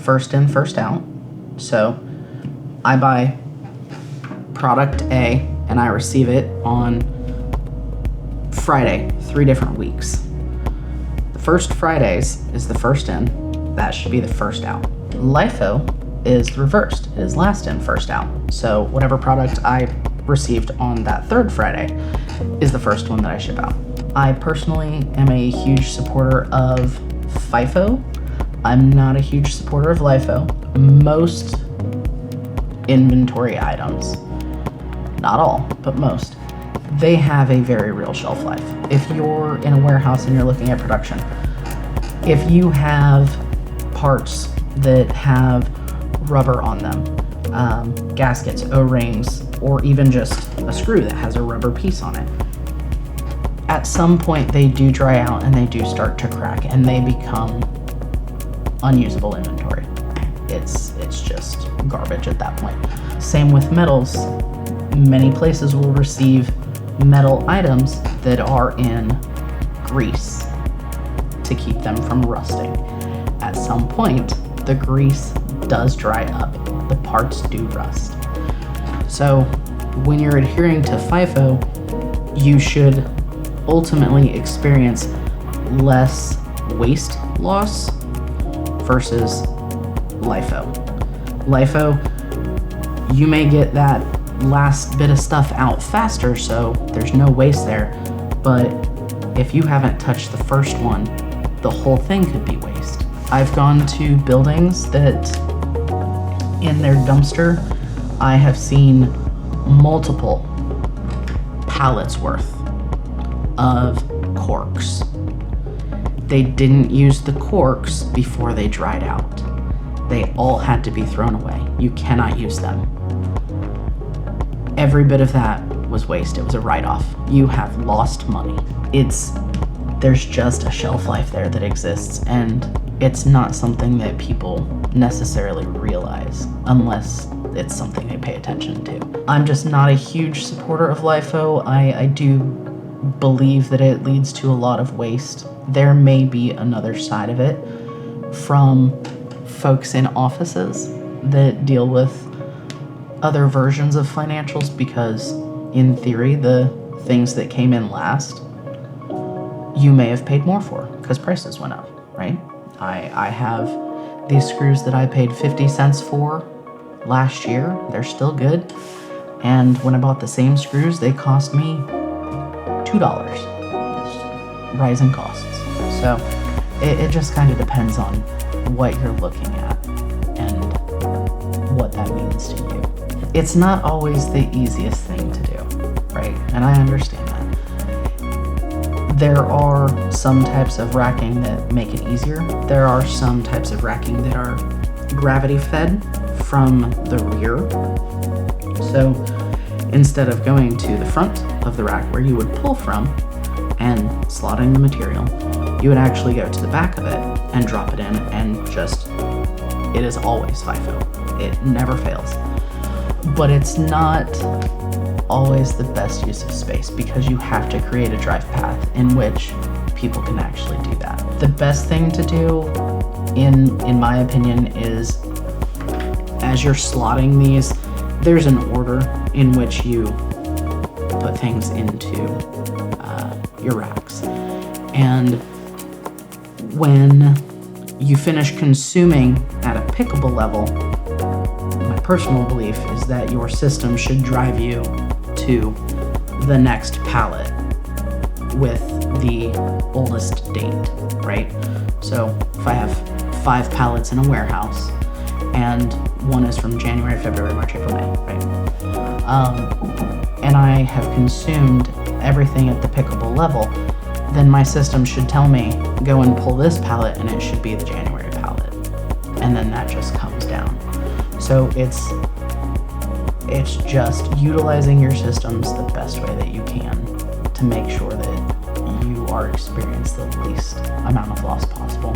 first in, first out. So I buy product A and I receive it on Friday, 3 different weeks. The first Fridays is the first in, that should be the first out. LIFO is reversed, it is last in, first out. So whatever product I received on that third Friday is the first one that I ship out. I personally am a huge supporter of FIFO. I'm not a huge supporter of LIFO. Most inventory items, not all, but most, they have a very real shelf life. If you're in a warehouse and you're looking at production, if you have parts that have rubber on them, gaskets, O-rings, or even just a screw that has a rubber piece on it, at some point they do dry out and they do start to crack and they become unusable inventory. It's just garbage at that point. Same with metals. Many places will receive metal items that are in grease to keep them from rusting. At some point, the grease does dry up. The parts do rust. So when you're adhering to FIFO, you should ultimately experience less waste loss versus LIFO. LIFO, you may get that last bit of stuff out faster, so there's no waste there, but if you haven't touched the first one, the whole thing could be waste. I've gone to buildings that in their dumpster, I have seen multiple pallets worth of corks. They didn't use the corks before they dried out. They all had to be thrown away. You cannot use them. Every bit of that was waste. It was a write-off. You have lost money. There's just a shelf life there that exists, and it's not something that people necessarily realize unless it's something they pay attention to. I'm just not a huge supporter of LIFO. I do believe that it leads to a lot of waste. There may be another side of it from folks in offices that deal with other versions of financials, because in theory, the things that came in last, you may have paid more for because prices went up, right? I have these screws that I paid 50 cents for last year. They're still good. And when I bought the same screws, they cost me $2. Rising costs. So it just kind of depends on what you're looking at and what that means to you. It's not always the easiest thing to do, right? And I understand that. There are some types of racking that make it easier. There are some types of racking that are gravity fed from the rear. So instead of going to the front of the rack where you would pull from and slotting the material, you would actually go to the back of it and drop it in, and just, it is always FIFO. It never fails. But it's not always the best use of space because you have to create a drive path in which people can actually do that. The best thing to do, in my opinion, is as you're slotting these, there's an order in which you put things into your racks. And when you finish consuming at a pickable level, my personal belief is that your system should drive you to the next pallet with the oldest date, right? So if I have 5 pallets in a warehouse and one is from January, February, March, April, May, right? And I have consumed everything at the pickable level, then my system should tell me, go and pull this pallet and it should be the January pallet. And then that just comes down. So it's just utilizing your systems the best way that you can to make sure that you are experiencing the least amount of loss possible.